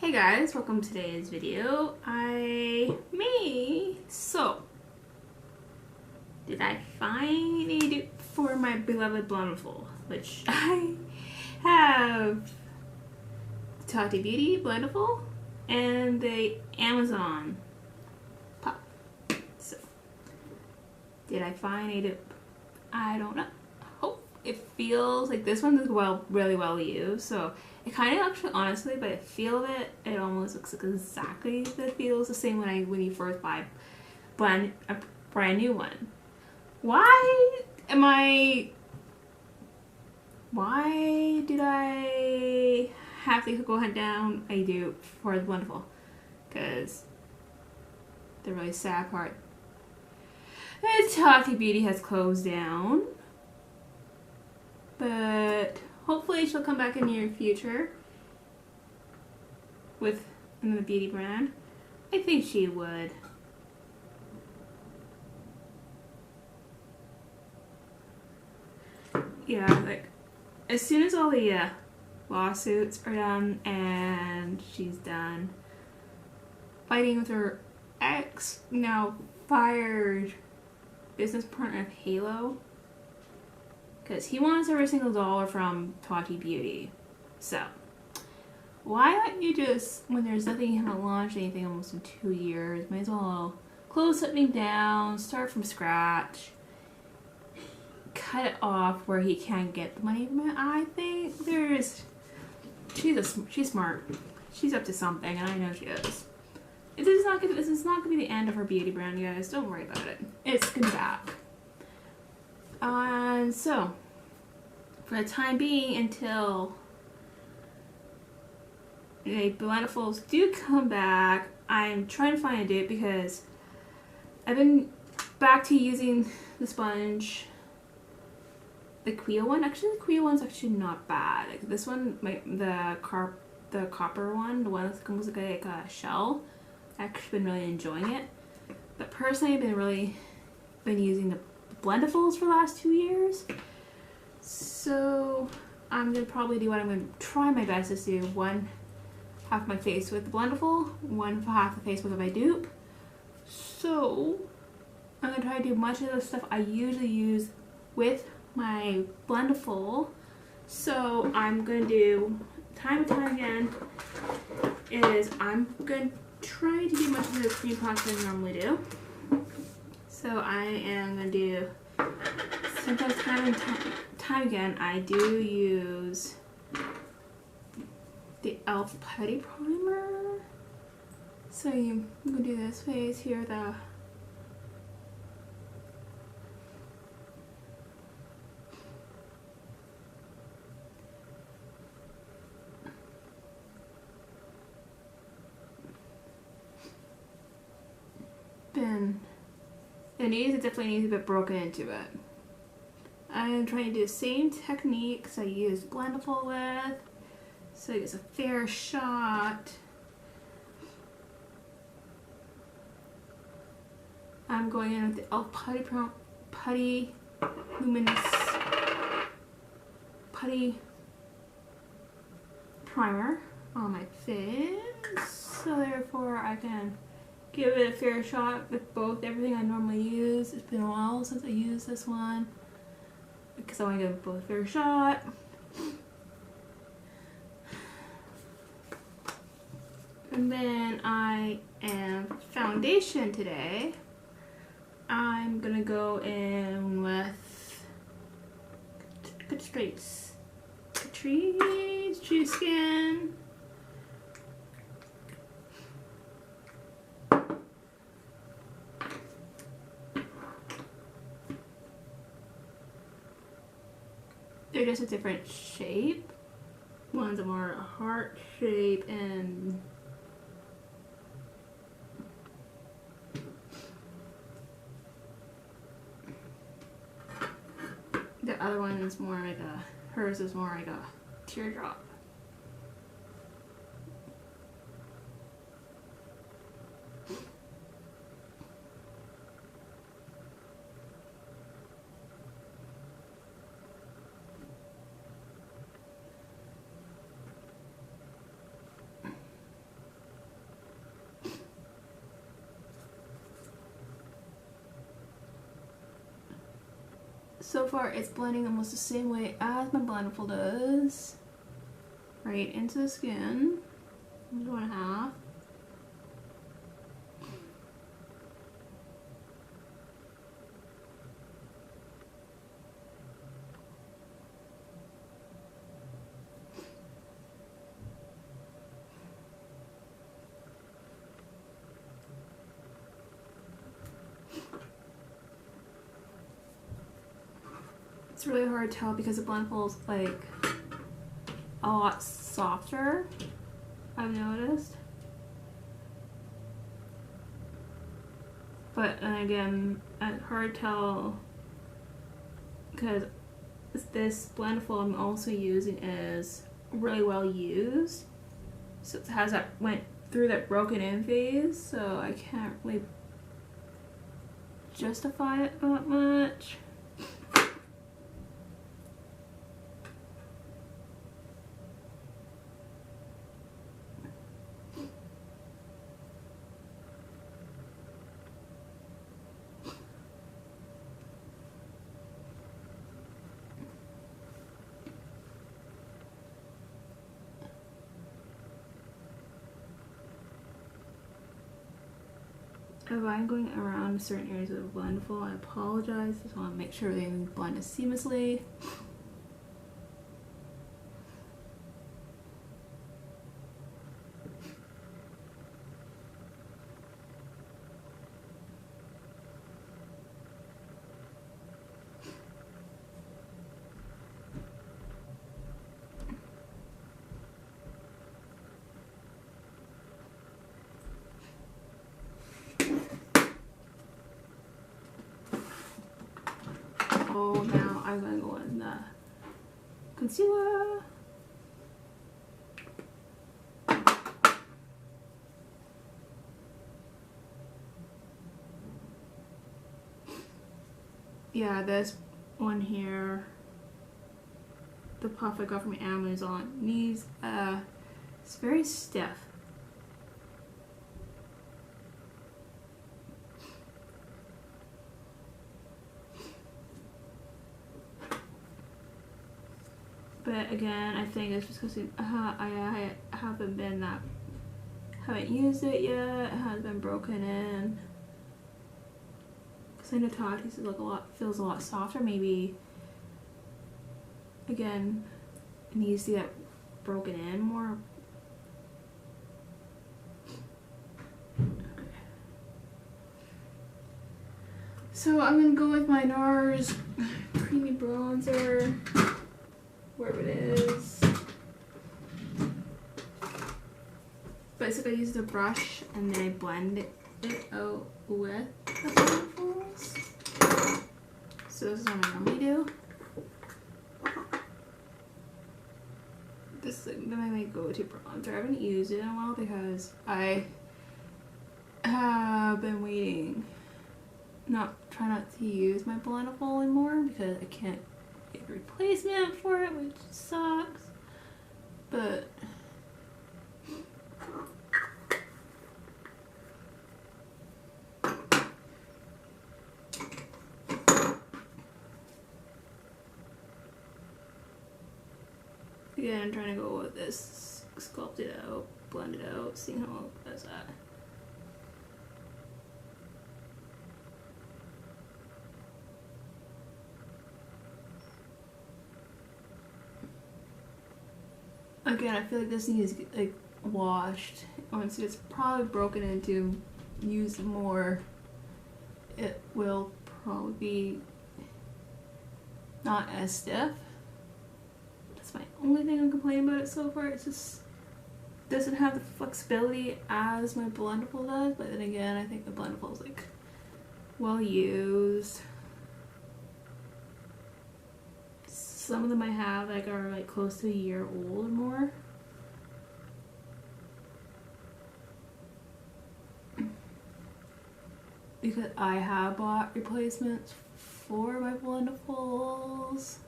Hey guys, welcome to today's video. Did I find a dupe for my beloved Blendiful, which I have Tati Beauty Blendiful and the Amazon pop. So, did I find a dupe? I don't know. Hope it feels like this one is really well used, so it kind of actually, honestly, by the feel of it, it almost looks like exactly the feels the same when you first buy a brand new one. Why did I have to go hunt down a dupe for the Blendiful? Because the really sad part is Tati Beauty has closed down. But hopefully she'll come back in the near future with another beauty brand. I think she would. Yeah, like as soon as all the lawsuits are done and she's done fighting with her ex, now fired business partner of Halo, because he wants every single dollar from Tati Beauty. So why don't you just, when there's nothing, you haven't launched anything almost in 2 years, might as well close something down, start from scratch, cut it off where he can't get the money from it. I think she's smart. She's up to something, and I know she is. This is not gonna be the end of her beauty brand, you guys. Don't worry about it. It's gonna be back. And so, for the time being, until the Blendifuls do come back, I'm trying to find a dupe because I've been back to using the sponge, the Quio one. Actually, the Quio one's actually not bad. Like this one, the copper one, the one that comes with like a shell, I've actually been really enjoying it. But personally, I've been using the Blendiful's for the last 2 years. So I'm gonna probably do what I'm gonna try my best to do. One half my face with the Blendiful, one half the face with my dupe. So I'm gonna try to do much of the stuff I usually use with my Blendiful. So I'm gonna do time and time again is I'm gonna try to do much of the cream products than I normally do. So I am gonna do, sometimes time again, I do use the e.l.f. Putty Primer. So I'm gonna do this face here, it definitely needs a bit broken into it. I'm trying to do the same techniques I used Blendiful with, so it's a fair shot. I'm going in with the e.l.f. Putty Luminous Putty Primer on my face, so therefore I can give it a fair shot with everything I normally use. It's been a while since I used this one because I want to give both a fair shot. And then I am foundation today. I'm gonna go in with Catrice True Skin. They're just a different shape. One's a more heart shape and the other one is more like hers is more like a teardrop. So far it's blending almost the same way as my Blendiful does. Right into the skin. 1.5. It's really hard to tell because the Blendiful is like a lot softer, I've noticed. But then again, it's hard to tell because this Blendiful I'm also using is really well used. So it has that went through that broken in phase, so I can't really justify it that much. If I'm going around certain areas with a Blendiful, I apologize. Just want to make sure they blend seamlessly. Oh, now I'm gonna go in the concealer. Yeah, this one here, the puff I got from Amazon, needs it's very stiff. But again, I think it's just because I haven't used it yet. It has been broken in. Because I know Tati's is like feels a lot softer. Maybe again, it needs to get broken in more. Okay. So I'm gonna go with my Nars creamy bronzer. Wherever it is. Basically I use the brush and then I blend it out with the Blendiful. So this is what I normally do. This is my go-to bronzer. I haven't used it in a while because I have been waiting. Try not to use my Blendiful anymore because I can't get a replacement for it, which sucks. But again, I'm trying to go with this, sculpt it out, blend it out, see how it does that. Again, I feel like this needs to get like washed. Once it's probably broken into, used more, it will probably be not as stiff. That's my only thing I'm complaining about it so far. It just doesn't have the flexibility as my Blendiful does. But then again, I think the Blendiful is like well used. Some of them I have like are like close to a year old or more. Because I have bought replacements for my Blendifuls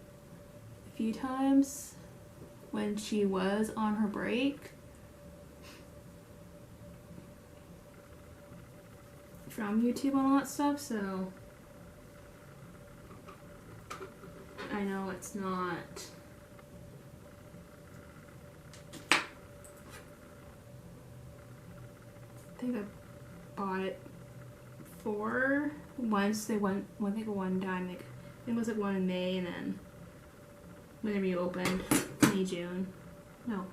a few times when she was on her break from YouTube and all that stuff, so I know it's not. I think I bought it for once they went, I think one time, like, I think it was like one in May, and then when they reopened, May, June. No.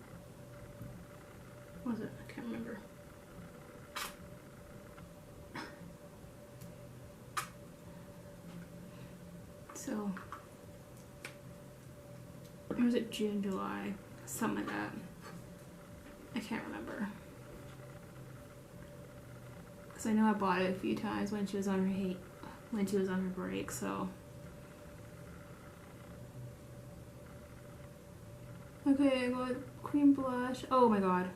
What was it? I can't remember. So, or was it June, July? Something like that. I can't remember. Because I know I bought it a few times when she was on her break, so. Okay, I got cream blush. Oh my god.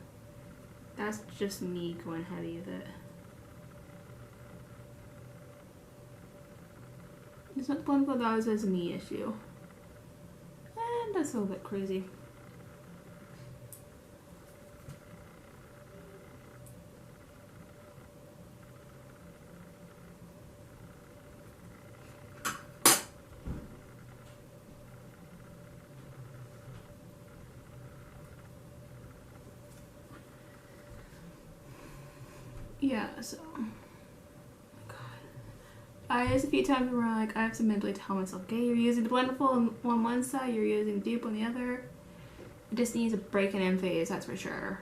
That's just me going heavy with it. It's not Blendiful, that was a me issue. And that's a little bit crazy. Yeah, so. There's a few times where like I have to mentally tell myself, okay, you're using the Blendiful on one side, you're using dupe on the other. It just needs a break and in phase, that's for sure.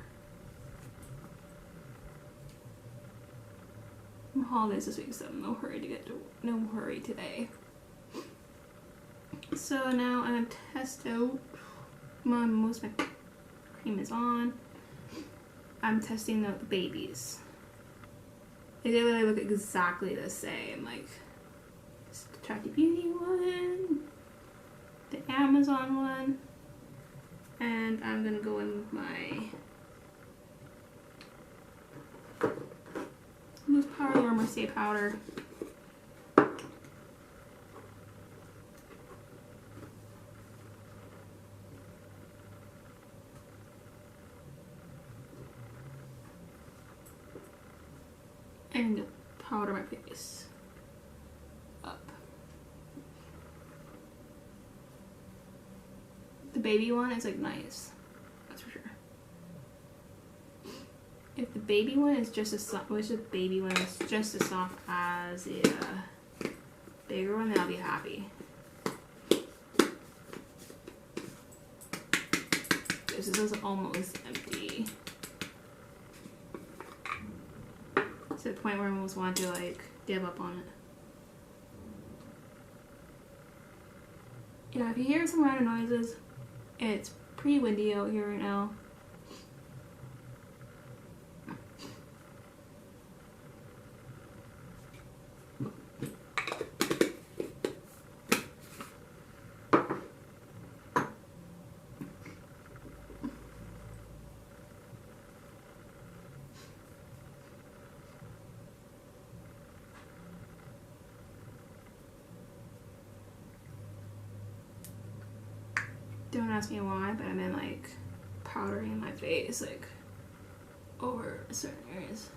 Holidays this week, so no hurry to get to, no hurry today. So now I'm gonna test out most of my cream is on. I'm testing out the babies. They literally look exactly the same, like the Tati Beauty one, the Amazon one, and I'm gonna go in with my loose powder or Mercier powder. And powder my face up. The baby one is like nice, that's for sure. If the baby one is just as soft, which the baby one is just as soft as the bigger one, then I'll be happy. This is almost empty. To the point where I almost want to like give up on it. Yeah, if you hear some random noises, it's pretty windy out here right now. Don't ask me why, but I've been like powdering my face like over certain areas.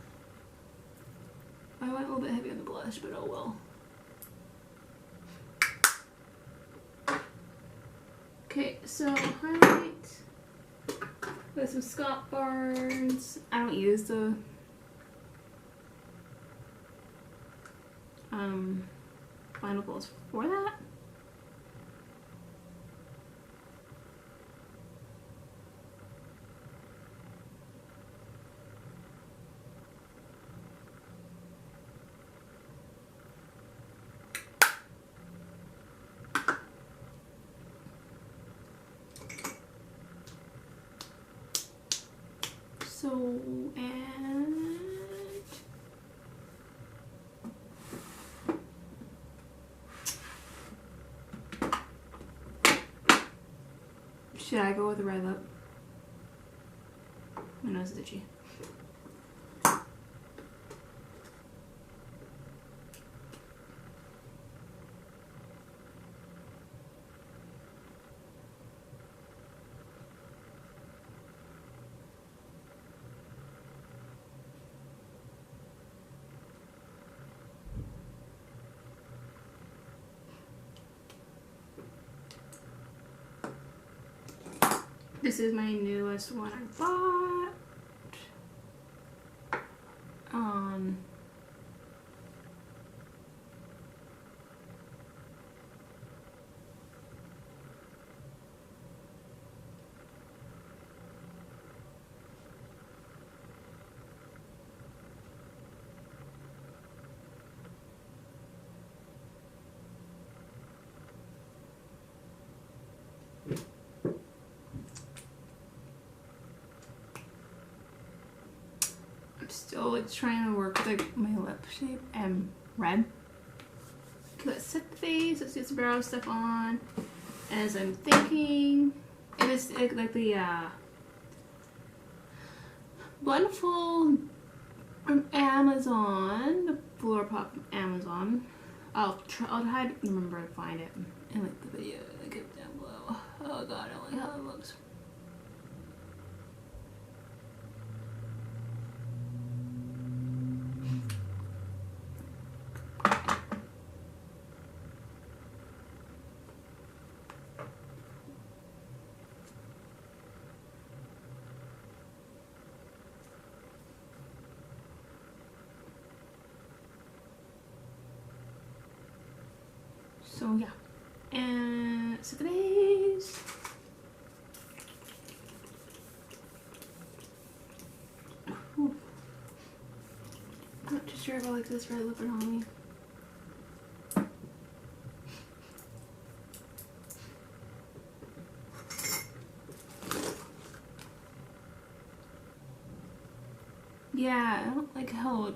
I went a little bit heavy on the blush, but oh well. Okay, so highlight with some Scott Barnes. I don't use the Blendiful for that. So, and should I go with the red lip? My nose is itchy. This is my newest one I bought. Still like trying to work with like my lip shape and red. Okay, let's set the face, let's do some brow stuff on. As I'm thinking, it is like the Blendiful from Amazon, the Floor Pop from Amazon. I'll try to remember to find it in like the video like it down below. Oh god, I don't like how it looks. So yeah, and set the base. Ooh. I'm not too sure if I like this red lip on me. Yeah, I don't like how it.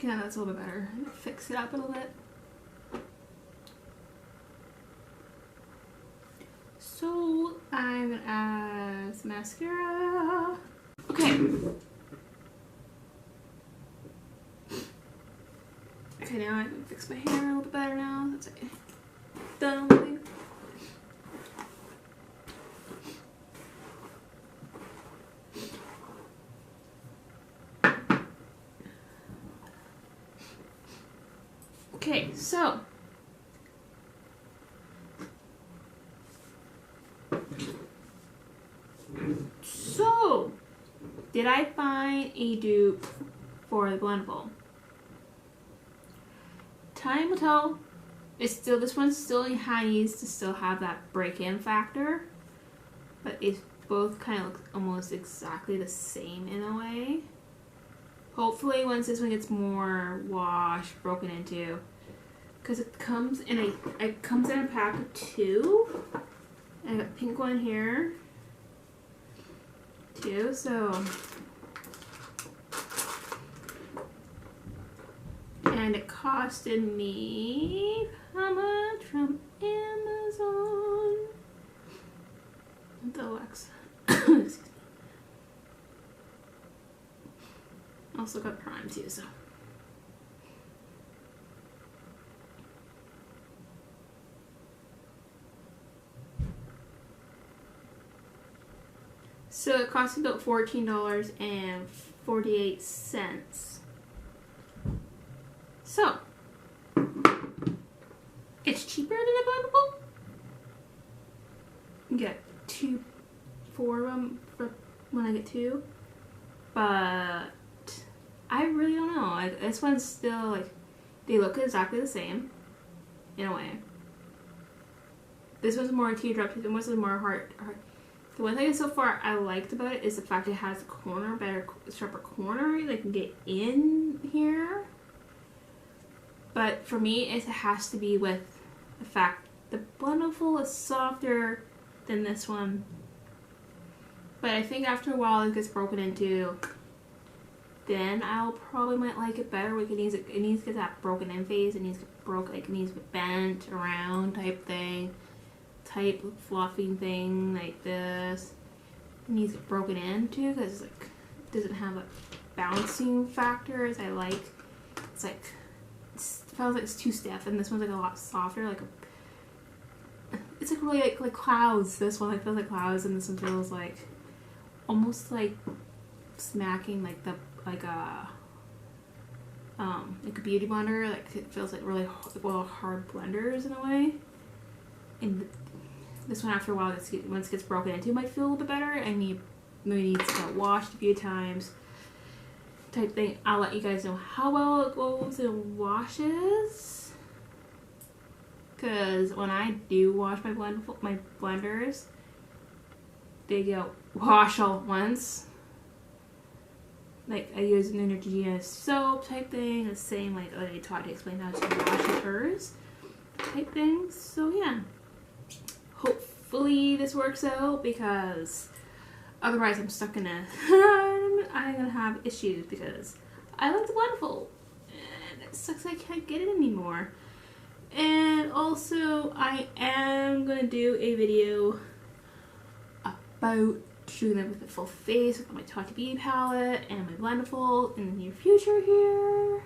Yeah, that's a little bit better. Fix it up a little bit. So I'm gonna add some mascara. Okay. Okay, now I can fix my hair a little bit better now. That's it. Done. Okay, so did I find a dupe for the Blendiful? Time will tell. It's still, this one still needs to still have that break-in factor, but it's both kind of look almost exactly the same in a way. Hopefully once this one gets more washed, broken into, because it comes in a pack of 2. I got a pink one here too, so, and it costed me how much from Amazon? Deluxe. Also got Prime too, so. So it cost me about $14.48. So it's cheaper than a Blendiful. You get 4 of them for when I get 2, but I really don't know. Like, this one's still like, they look exactly the same in a way. This one's more teardrop, and this one's more heart. The one thing so far I liked about it is the fact it has a corner, better, sharper corner. They can get in here. But for me, it has to be with the fact the Blendiful is softer than this one. But I think after a while it gets broken into. then I'll probably might like it better. Like it needs to get that broken in phase. It needs to get broke, like it needs to be bent around type thing, type fluffing thing like this. It needs to get broken in too, because like it doesn't have a bouncing factor as I like. It's like it feels like it's too stiff, and this one's like a lot softer. Like it's like really like clouds. This one like feels like clouds, and this one feels like almost like smacking like the like a beauty blender. Like it feels like really hard blenders in a way. And this one after a while, once it gets broken into, it might feel a little bit better. And maybe needs to get washed a few times type thing. I'll let you guys know how well it goes and washes, because when I do wash my blenders, they get washed all at once. Like I use an Neutrogena soap type thing, the same like I taught to explain how to wash hers type thing. So yeah, hopefully this works out, because otherwise I'm stuck in a I'm gonna have issues, because I like the Blendiful and it sucks I can't get it anymore. And also I am gonna do a video about doing them with a full face with my Tati Beauty palette and my Blendiful in the near future here.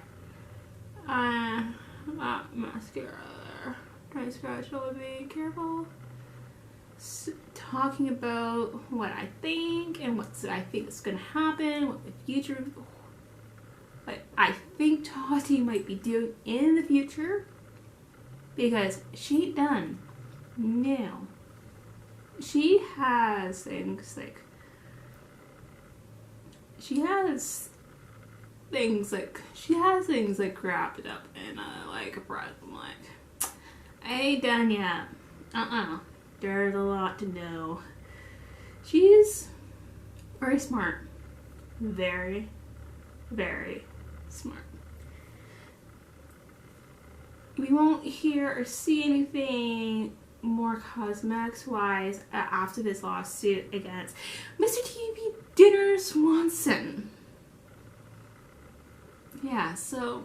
Mascara there. Try to scratch all of it, careful. So, talking about what I think and what I think is gonna happen, what the future, what I think Tati might be doing in the future, because she ain't done. No. She has things like wrapped up in like a press. I'm like, I ain't done yet. There's a lot to know. She's very smart. Very, very smart. We won't hear or see anything more cosmetics wise after this lawsuit against Mr. TV Dinner Swanson. Yeah, so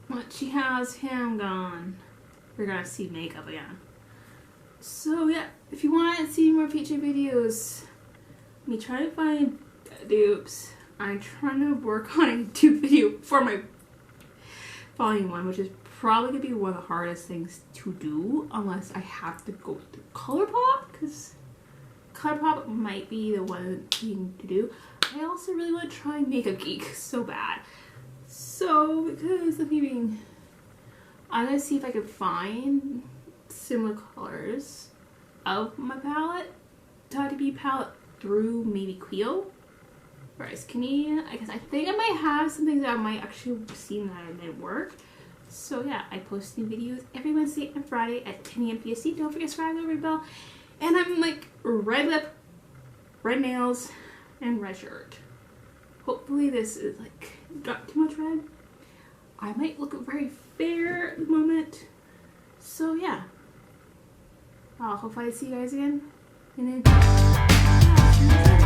once she has him gone, we're gonna see makeup again. So yeah, if you want to see more feature videos, me trying to find dupes. I'm trying to work on a dupe video for my volume 1, which is probably gonna be one of the hardest things to do unless I have to go through ColourPop, because ColourPop might be the one thing to do. I also really want to try Makeup Geek so bad. So because of me being, I'm gonna see if I can find similar colors of my palette, Tati Beauty palette, through maybe Queel or Ice Canadian. Because I think I might have some things that I might actually see that I might work. So yeah, I post new videos every Wednesday and Friday at 10 AM PST. Don't forget to subscribe, red bell. And I'm like red lip, red nails, and red shirt. Hopefully this is like not too much red. I might look very fair at the moment. So yeah. Hopefully I see you guys again. And then